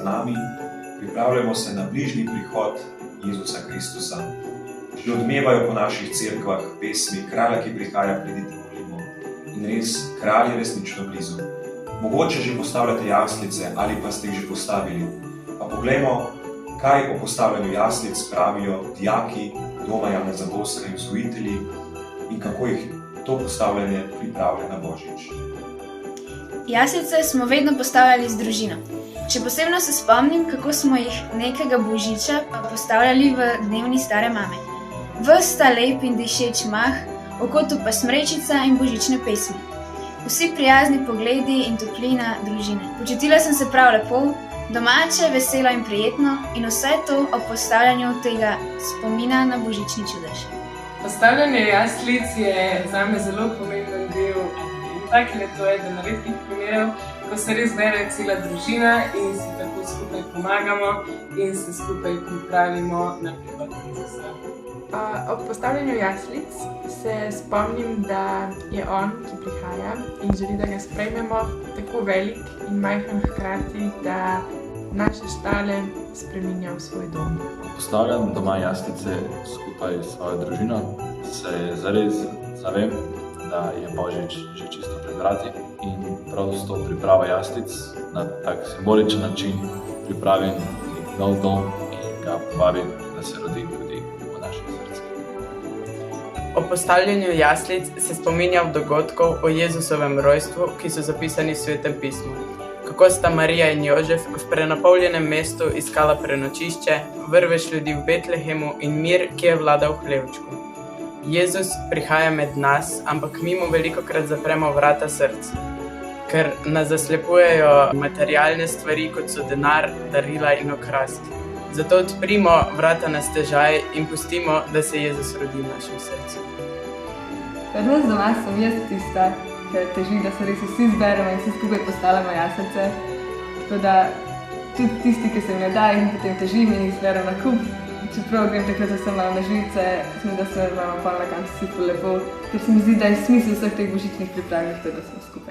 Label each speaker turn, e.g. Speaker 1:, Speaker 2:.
Speaker 1: za nami, pripravljamo se na bližnji prihod Jezusa Kristusa. Že odmevajo po naših cerkvah pesmi Kralja, ki prihaja, pridite molimo. In res, kralj je resnično blizu. Mogoče že postavljate jaslice ali pa ste jih že postavili. Pa poglejmo, kaj o postavljanju jaslic pravijo dijaki doma Jana Zagoska in vzgojitelji in kako jih to postavljanje pripravlja na Božič.
Speaker 2: Jaslice smo vedno postavljali z družino. Še posebno se spomnim, kako smo jih nekega božiča postavljali v dnevni stare mame. Ves ta lep in dišeč mah, v kotu pa smrečica in božične pesmi. Vsi prijazni pogledi in toplina družine. Počutila sem se prav lepo, domače, veselo in prijetno in vse to ob postavljanju tega spomina na božični čudež.
Speaker 3: Postavljanje jaslic je zame zelo pomemben del adventa, ker je to eden redkih primerov, ko se res zbere cela družina in si tako skupaj pomagamo in se skupaj pripravimo na prihod Jezusa.
Speaker 4: Ob postavljanju jaslic se spomnim, da je on, ki prihaja in želi, da ga sprejmemo, tako velik in majhen hkrati, da naše štale spreminja v svoj dom.
Speaker 5: Postavljam doma jaslice skupaj s svojo družino, se zares zavem, da je Božič že čisto pred vrati in prav s to pripravo jaslic na tak simboličen način pripravim nov dom in ga povabim, da se rodi tudi v naših srcih.
Speaker 6: Ob postavljanju jaslic se spominjam dogodkov o Jezusovem rojstvu, ki so zapisani v Svetem pismu. Kako sta Marija in Jožef v prenapolnjenem mestu iskala prenočišče, vrvež ljudi v Betlehemu in mir, ki je vladal v hlevčku. Jezus prihaja med nas, ampak mi mu velikokrat zapremo vrata src, ker nas zaslepujejo materialne stvari, kot so denar, darila in okraski. Zato odprimo vrata na stežaj in pustimo, da se Jezus rodi v našem srcu.
Speaker 7: Pri nas doma sem jaz tista, ki teži, da se res vsi zberemo in vsi skupaj postavljamo jaslice. Tako da tudi tisti, ki se mi ne da, in potem težim in jih zberem na kup. Čeprav grem takrat, da sem malo na živce, da se imamo pa na koncu vsi lepo, ker se mi zdi, da je smisel vseh teh božičnih priprav, da smo skupaj.